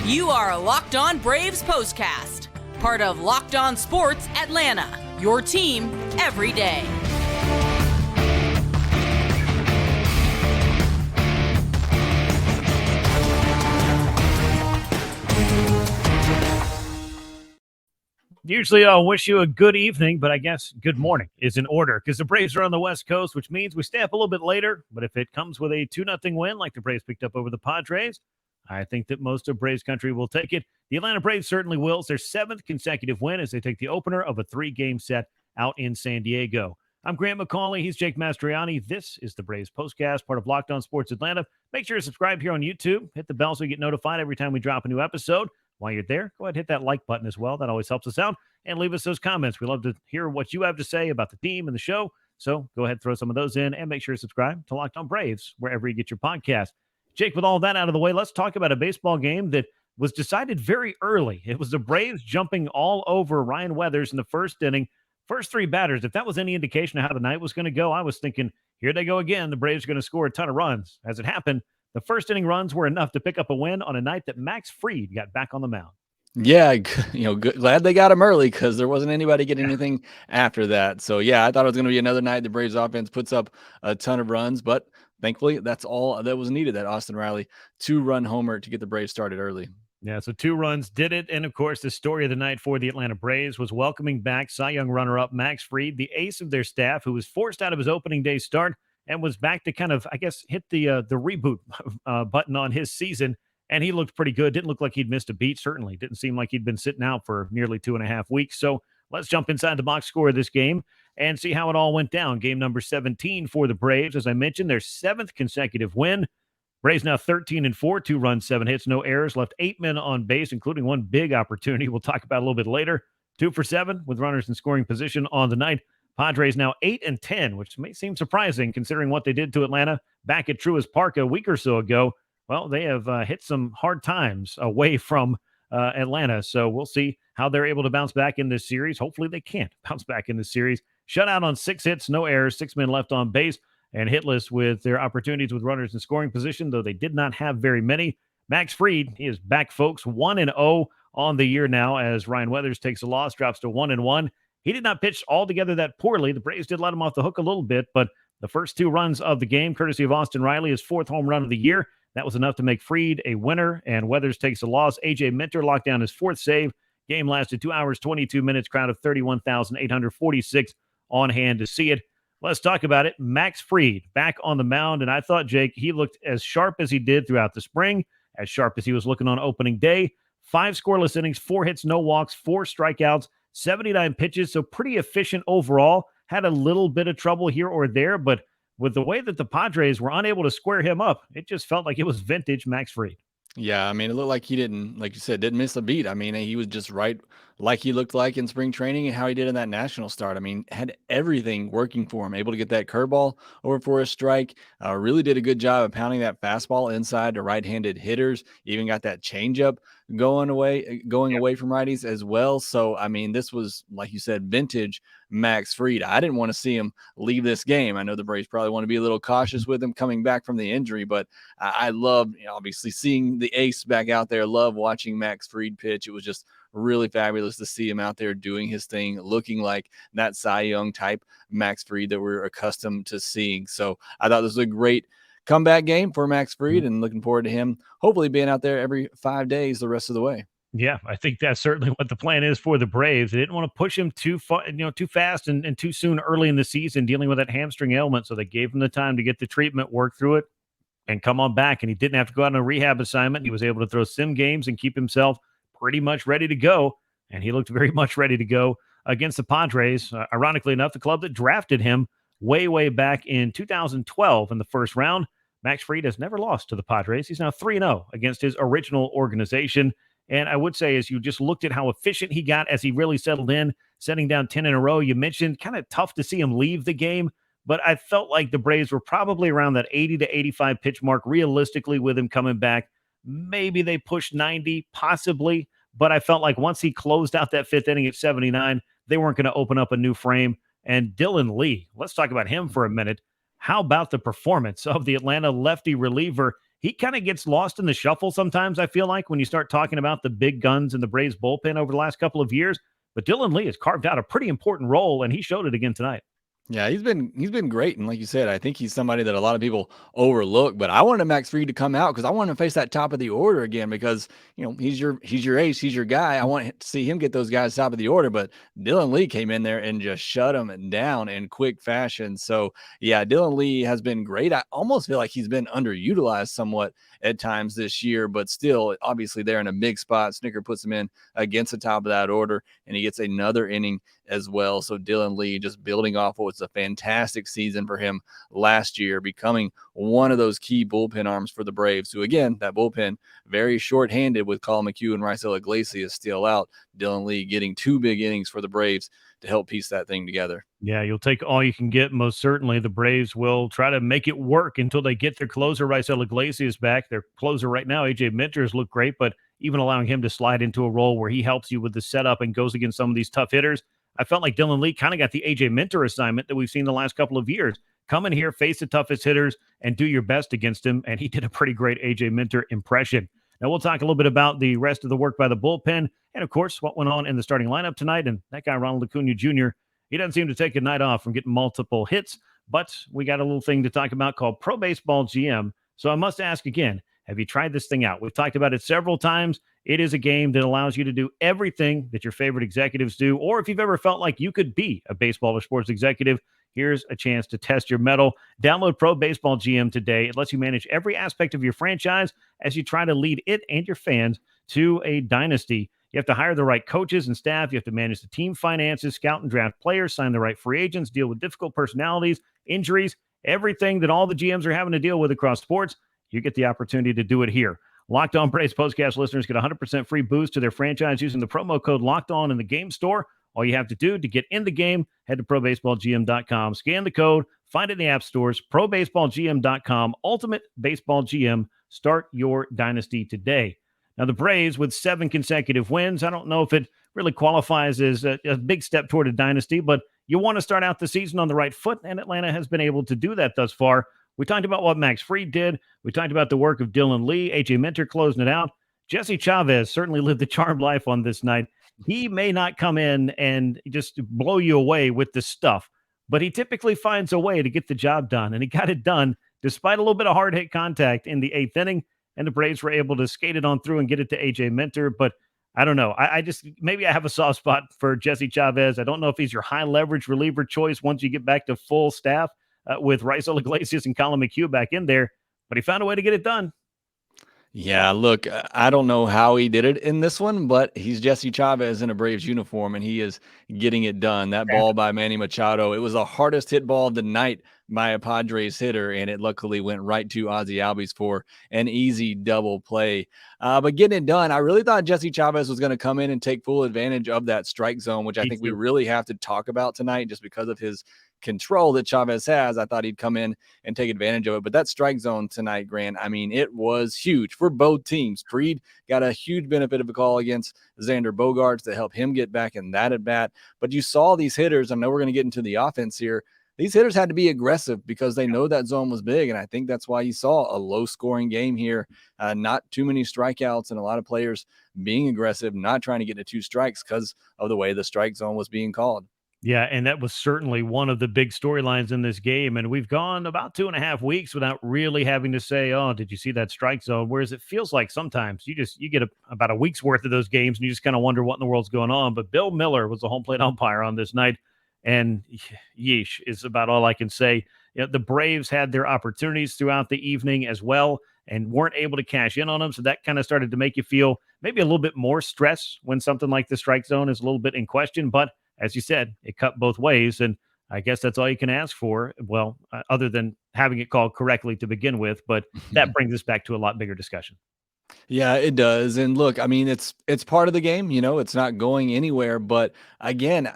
You are Locked On Braves POSTCAST, part of Locked On Sports Atlanta, your team every day. Usually I'll wish you a good evening, but I guess good morning is in order because the Braves are on the West Coast, which means we stay up a little bit later. But if it comes with a 2-0 win like the Braves picked up over the Padres, I think that most of Braves country will take it. The Atlanta Braves certainly will. It's their 7th consecutive win as they take the opener of a 3-game set out in San Diego. I'm Grant McAuley. He's Jake Mastroianni. This is the Braves Postcast, part of Locked On Sports Atlanta. Make sure to subscribe here on YouTube. Hit the bell so you get notified every time we drop a new episode. While you're there, go ahead and hit that like button as well. That always helps us out. And leave us those comments. We love to hear what you have to say about the team and the show. So go ahead, throw some of those in, and make sure to subscribe to Locked On Braves wherever you get your podcast. Jake, with all that out of the way, let's talk about a baseball game that was decided very early. It was the Braves jumping all over Ryan Weathers in the first inning. First 3 batters, if that was any indication of how the night was going to go, I was thinking, here they go again. The Braves are going to score a ton of runs. As it happened, the first inning runs were enough to pick up a win on a night that Max Fried got back on the mound. Yeah, glad they got him early because there wasn't anybody getting anything after that. So, yeah, I thought it was going to be another night the Braves offense puts up a ton of runs, but thankfully that's all that was needed, that Austin Riley 2-run homer to get the Braves started early. Yeah, so 2 runs did it. And, of course, the story of the night for the Atlanta Braves was welcoming back Cy Young runner-up Max Fried, the ace of their staff, who was forced out of his opening day start and was back to kind of, I guess, hit the reboot button on his season. And he looked pretty good. Didn't look like he'd missed a beat, certainly. Didn't seem like he'd been sitting out for nearly 2.5 weeks. So let's jump inside the box score of this game and see how it all went down. Game number 17 for the Braves. As I mentioned, their 7th consecutive win. Braves now 13-4, 2 runs, 7 hits, no errors. Left 8 men on base, including one big opportunity we'll talk about a little bit later. 2 for 7 with runners in scoring position on the night. Padres now 8-10, which may seem surprising considering what they did to Atlanta back at Truist Park a week or so ago. Well, they have hit some hard times away from Atlanta, so we'll see how they're able to bounce back in this series. Hopefully they can't bounce back in this series. Shut out on 6 hits, no errors, 6 men left on base, and hitless with their opportunities with runners in scoring position, though they did not have very many. Max Fried, he is back, folks, 1-0 on the year now as Ryan Weathers takes a loss, drops to 1-1. He did not pitch altogether that poorly. The Braves did let him off the hook a little bit, but the first 2 runs of the game, courtesy of Austin Riley, his 4th home run of the year. That was enough to make Fried a winner, and Weathers takes a loss. A.J. Minter locked down his 4th save. Game lasted 2 hours, 22 minutes, crowd of 31,846 on hand to see it. Let's talk about it. Max Fried back on the mound, and I thought, Jake, he looked as sharp as he did throughout the spring, as sharp as he was looking on opening day. 5 scoreless innings, 4 hits, no walks, 4 strikeouts, 79 pitches, so pretty efficient overall. Had a little bit of trouble here or there, but with the way that the Padres were unable to square him up, it just felt like it was vintage Max Fried. Yeah, I mean, it looked like he didn't, like you said, didn't miss a beat. I mean, he was just right like he looked like in spring training and how he did in that national start. I mean, had everything working for him, able to get that curveball over for a strike. Really did a good job of pounding that fastball inside to right-handed hitters. Even got that changeup going away from righties as well. So, I mean, this was, like you said, vintage Max Fried. I didn't want to see him leave this game. I know the Braves probably want to be a little cautious with him coming back from the injury, but I love, obviously, seeing the ace back out there. Love watching Max Fried pitch. It was just really fabulous to see him out there doing his thing, looking like that Cy Young type Max Fried that we're accustomed to seeing. So I thought this was a great comeback game for Max Fried, and looking forward to him hopefully being out there every 5 days the rest of the way. Yeah, I think that's certainly what the plan is for the Braves. They didn't want to push him too far, too fast and too soon early in the season, dealing with that hamstring ailment. So they gave him the time to get the treatment, work through it, and come on back. And he didn't have to go out on a rehab assignment. He was able to throw sim games and keep himself pretty much ready to go. And he looked very much ready to go against the Padres. Ironically enough, the club that drafted him way back in 2012 in the first round. Max Fried has never lost to the Padres. He's now 3-0 against his original organization. And I would say, as you just looked at how efficient he got as he really settled in, setting down 10 in a row, you mentioned kind of tough to see him leave the game. But I felt like the Braves were probably around that 80 to 85 pitch mark realistically with him coming back. Maybe they pushed 90, possibly. But I felt like once he closed out that 5th inning at 79, they weren't going to open up a new frame. And Dylan Lee, let's talk about him for a minute. How about the performance of the Atlanta lefty reliever he kind of gets lost in the shuffle sometimes, I feel like, when you start talking about the big guns in the Braves bullpen over the last couple of years. But Dylan Lee has carved out a pretty important role, and he showed it again tonight. Yeah, he's been great, and like you said, I think he's somebody that a lot of people overlook. But I wanted Max Fried to come out because I want him to face that top of the order again because he's your ace, he's your guy. I want to see him get those guys top of the order. But Dylan Lee came in there and just shut him down in quick fashion. So yeah, Dylan Lee has been great. I almost feel like he's been underutilized somewhat at times this year, but still, obviously, they're in a big spot. Snicker puts him in against the top of that order, and he gets another inning as well. So Dylan Lee just building off what was a fantastic season for him last year, becoming one of those key bullpen arms for the Braves, who, again, that bullpen very shorthanded with Colin McHugh and Raisel Iglesias still out. Dylan Lee getting 2 big innings for the Braves to help piece that thing together. Yeah, you'll take all you can get. Most certainly, the Braves will try to make it work until they get their closer, Raisel Iglesias, back. Their closer right now, AJ Minter, has looked great, but even allowing him to slide into a role where he helps you with the setup and goes against some of these tough hitters, I felt like Dylan Lee kind of got the AJ Minter assignment that we've seen the last couple of years. Come in here, face the toughest hitters, and do your best against him. And he did a pretty great AJ Minter impression. Now, we'll talk a little bit about the rest of the work by the bullpen and, of course, what went on in the starting lineup tonight. And that guy, Ronald Acuña Jr., he doesn't seem to take a night off from getting multiple hits, but we got a little thing to talk about called Pro Baseball GM. So I must ask again, have you tried this thing out? We've talked about it several times. It is a game that allows you to do everything that your favorite executives do, or if you've ever felt like you could be a baseball or sports executive, here's a chance to test your mettle. Download Pro Baseball GM today. It lets you manage every aspect of your franchise as you try to lead it and your fans to a dynasty. You have to hire the right coaches and staff. You have to manage the team finances, scout and draft players, sign the right free agents, deal with difficult personalities, injuries, everything that all the GMs are having to deal with across sports. You get the opportunity to do it here. Locked On Braves Postcast listeners get 100% free boost to their franchise using the promo code Locked On in the game store. All you have to do to get in the game, head to probaseballgm.com, scan the code, find it in the app stores, probaseballgm.com, Ultimate Baseball GM. Start your dynasty today. Now, the Braves with 7 consecutive wins, I don't know if it really qualifies as a big step toward a dynasty, but you want to start out the season on the right foot, and Atlanta has been able to do that thus far. We talked about what Max Fried did. We talked about the work of Dylan Lee, AJ Minter closing it out. Jesse Chavez certainly lived the charmed life on this night. He may not come in and just blow you away with the stuff, but he typically finds a way to get the job done, and he got it done despite a little bit of hard hit contact in the 8th inning. And the Braves were able to skate it on through and get it to AJ Minter. But I don't know. I just maybe I have a soft spot for Jesse Chavez. I don't know if he's your high leverage reliever choice once you get back to full staff with Raisel Iglesias and Colin McHugh back in there. But he found a way to get it done. Yeah, look, I don't know how he did it in this one, but he's Jesse Chavez in a Braves uniform, and he is getting it done. That ball by Manny Machado, it was the hardest hit ball of the night by a Padres hitter, and it luckily went right to Ozzie Albies for an easy double play. But getting it done, I really thought Jesse Chavez was going to come in and take full advantage of that strike zone, which I think we really have to talk about tonight just because of his control that Chavez has. I thought he'd come in and take advantage of it. But that strike zone tonight, Grant, I mean, it was huge for both teams. Fried got a huge benefit of a call against Xander Bogaerts to help him get back in that at bat. But you saw these hitters, I know we're going to get into the offense here. These hitters had to be aggressive because they know that zone was big. And I think that's why you saw a low scoring game here. Not too many strikeouts and a lot of players being aggressive, not trying to get to 2 strikes because of the way the strike zone was being called. Yeah, and that was certainly one of the big storylines in this game. And we've gone about 2.5 weeks without really having to say, oh, did you see that strike zone? Whereas it feels like sometimes you get about a week's worth of those games and you just kind of wonder what in the world's going on. But Bill Miller was the home plate umpire on this night. And yeesh is about all I can say. You know, the Braves had their opportunities throughout the evening as well and weren't able to cash in on them. So that kind of started to make you feel maybe a little bit more stress when something like the strike zone is a little bit in question. But as you said, it cut both ways, and I guess that's all you can ask for. Well, other than having it called correctly to begin with, but that brings us back to a lot bigger discussion. Yeah, it does. And look, I mean, it's part of the game, it's not going anywhere. But again,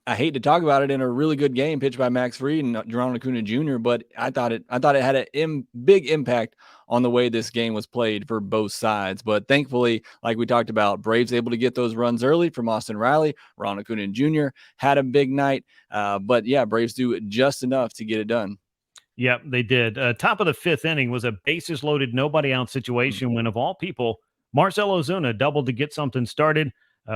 I hate to talk about it in a really good game pitched by Max Fried and Ronald Acuña Jr., but I thought it had a big impact on the way this game was played for both sides. But thankfully, like we talked about, Braves able to get those runs early from Austin Riley. Ronald Acuña Jr. had a big night. But yeah, Braves do just enough to get it done. Yep, they did. Top of the fifth inning was a bases loaded, nobody out situation when, of all people, Marcell Ozuna doubled to get something started.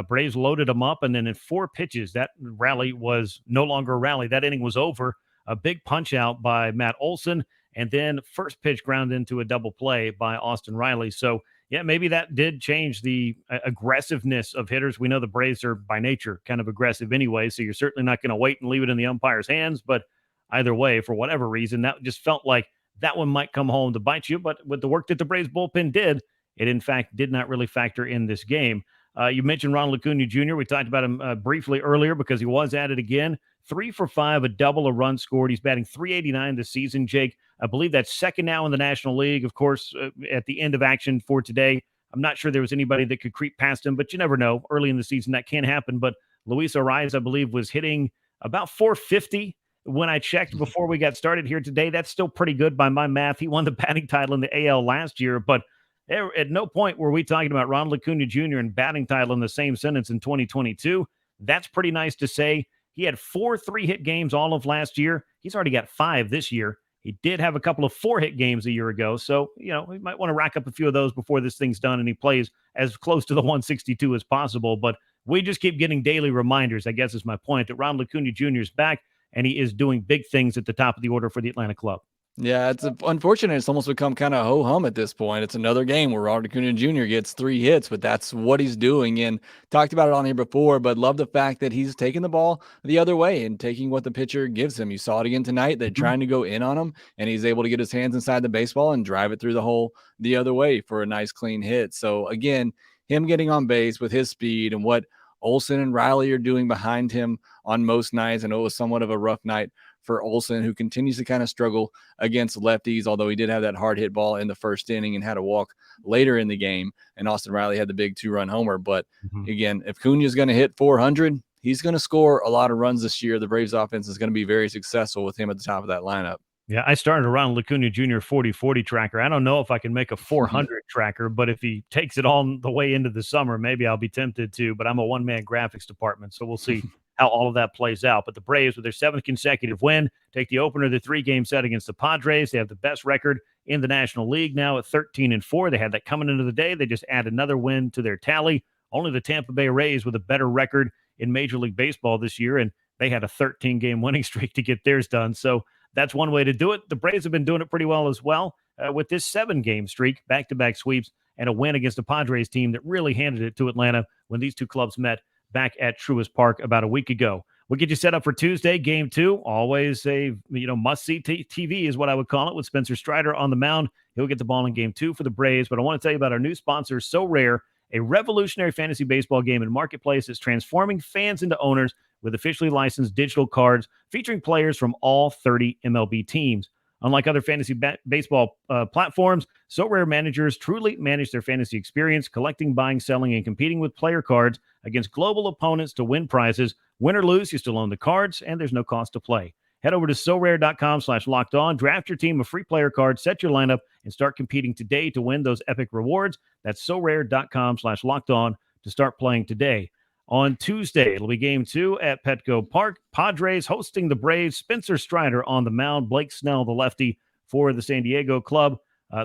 Braves loaded him up, and then in 4 pitches, that rally was no longer a rally. That inning was over. A big punch out by Matt Olson, and then first pitch ground into a double play by Austin Riley. So, yeah, maybe that did change the aggressiveness of hitters. We know the Braves are by nature kind of aggressive anyway, so you're certainly not going to wait and leave it in the umpire's hands. But either way, for whatever reason, that just felt like that one might come home to bite you. But with the work that the Braves bullpen did, it in fact did not really factor in this game. You mentioned Ronald Acuña Jr. We talked about him briefly earlier because he was at it again. 3 for 5, a double, a run scored. He's batting .389 this season, Jake. I believe that's second now in the National League. Of course, at the end of action for today, I'm not sure there was anybody that could creep past him, but you never know. Early in the season, that can happen. But Luis Ariz, I believe, was hitting about 450 when I checked before we got started here today. That's still pretty good by my math. He won the batting title in the AL last year, but at no point were we talking about Ronald Acuña Jr. and batting title in the same sentence in 2022. That's pretty nice to say. He had 4 3-hit games all of last year. He's already got 5 this year. He did have a couple of 4-hit games a year ago. So, we might want to rack up a few of those before this thing's done and he plays as close to the 162 as possible. But we just keep getting daily reminders, I guess is my point, that Ronald Acuña Jr. is back and he is doing big things at the top of the order for the Atlanta club. Yeah, it's unfortunate. It's almost become kind of ho-hum at this point. It's another game where Ronald Acuña Jr. gets 3 hits, but that's what he's doing. And talked about it on here before, but love the fact that he's taking the ball the other way and taking what the pitcher gives him. You saw it again tonight. They're trying to go in on him, and he's able to get his hands inside the baseball and drive it through the hole the other way for a nice, clean hit. So, again, him getting on base with his speed and what Olson and Riley are doing behind him on most nights. I know it was somewhat of a rough night for Olson, who continues to kind of struggle against lefties, although he did have that hard hit ball in the first inning and had a walk later in the game. And Austin Riley had the big 2-run homer. But again, if Cunha is going to hit 400, he's going to score a lot of runs this year. The Braves offense is going to be very successful with him at the top of that lineup. Yeah, I started a Ronald Acuña Jr. 40-40 tracker. I don't know if I can make a 400 tracker, but if he takes it all the way into the summer, maybe I'll be tempted to. But I'm a one-man graphics department, so we'll see how all of that plays out. But the Braves, with their 7th consecutive win, take the opener of the 3-game set against the Padres. They have the best record in the National League now at 13-4. They had that coming into the day. They just add another win to their tally. Only the Tampa Bay Rays with a better record in Major League Baseball this year, and they had a 13-game winning streak to get theirs done. So that's one way to do it. The Braves have been doing it pretty well as well with this 7-game streak, back-to-back sweeps, and a win against the Padres team that really handed it to Atlanta when these two clubs met back at Truist Park about a week ago. We'll get you set up for Tuesday, Game 2. Always a must-see TV is what I would call it, with Spencer Strider on the mound. He'll get the ball in Game 2 for the Braves. But I want to tell you about our new sponsor, So Rare, a revolutionary fantasy baseball game and marketplace that's transforming fans into owners with officially licensed digital cards featuring players from all 30 MLB teams. Unlike other fantasy baseball platforms, So Rare managers truly manage their fantasy experience, collecting, buying, selling, and competing with player cards against global opponents to win prizes. Win or lose, you still own the cards, and there's no cost to play. Head over to SoRare.com/lockedon, draft your team of free player cards, set your lineup, and start competing today to win those epic rewards. That's SoRare.com/lockedon to start playing today. On Tuesday, it'll be Game 2 at Petco Park. Padres hosting the Braves. Spencer Strider on the mound. Blake Snell, the lefty, for the San Diego club.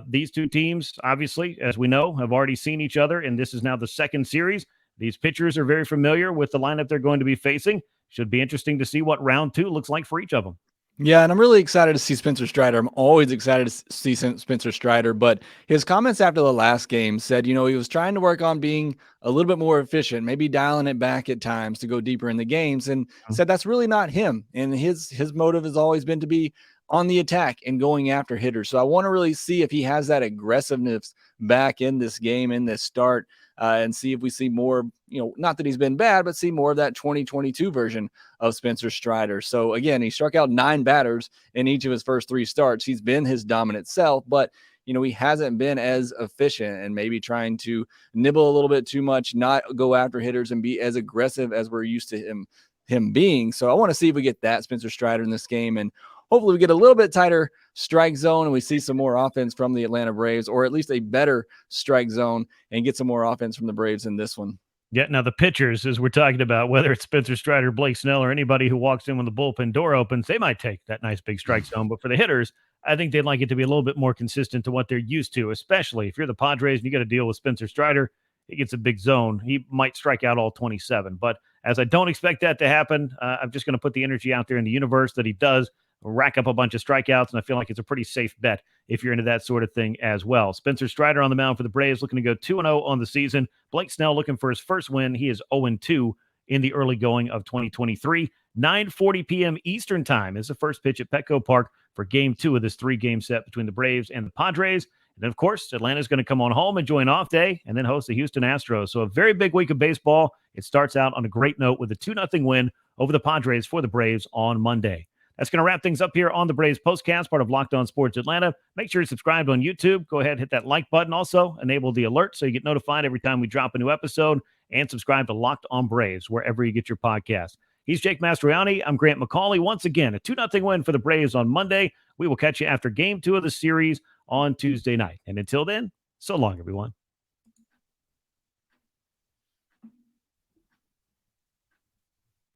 These two teams, obviously, as we know, have already seen each other, and this is now the second series. These pitchers are very familiar with the lineup they're going to be facing. Should be interesting to see what round 2 looks like for each of them. Yeah, and I'm really excited to see Spencer Strider. I'm always excited to see Spencer Strider, but his comments after the last game said, he was trying to work on being a little bit more efficient, maybe dialing it back at times to go deeper in the games, and said that's really not him. And his motive has always been to be on the attack and going after hitters. So I want to really see if he has that aggressiveness back in this game, in this start, and see if we see more, not that he's been bad, but see more of that 2022 version of Spencer Strider. So again, he struck out 9 batters in each of his first 3 starts. He's been his dominant self, but he hasn't been as efficient and maybe trying to nibble a little bit too much, not go after hitters and be as aggressive as we're used to him being. So I want to see if we get that Spencer Strider in this game, and hopefully we get a little bit tighter strike zone and we see some more offense from the Atlanta Braves, or at least a better strike zone, and get some more offense from the Braves in this one. Yeah, now the pitchers, as we're talking about, whether it's Spencer Strider, Blake Snell, or anybody who walks in when the bullpen door opens, they might take that nice big strike zone. But for the hitters, I think they'd like it to be a little bit more consistent to what they're used to, especially if you're the Padres and you got to deal with Spencer Strider. He gets a big zone. He might strike out all 27. But as I don't expect that to happen, I'm just going to put the energy out there in the universe that he does rack up a bunch of strikeouts. And I feel like it's a pretty safe bet if you're into that sort of thing as well. Spencer Strider on the mound for the Braves, looking to go 2-0 on the season. Blake Snell looking for his first win. He is 0-2 in the early going of 2023. 9:40 p.m. Eastern time is the first pitch at Petco Park for Game 2 of this 3-game set between the Braves and the Padres. And then, of course, Atlanta's going to come on home, enjoy an off day, and then host the Houston Astros. So a very big week of baseball. It starts out on a great note with a 2-0 win over the Padres for the Braves on Monday. That's going to wrap things up here on the Braves Postcast, part of Locked On Sports Atlanta. Make sure you're subscribed on YouTube. Go ahead, hit that like button. Also, enable the alert so you get notified every time we drop a new episode. And subscribe to Locked On Braves wherever you get your podcast. He's Jake Mastroianni. I'm Grant McAuley. Once again, a 2-0 win for the Braves on Monday. We will catch you after Game 2 of the series on Tuesday night. And until then, so long, everyone.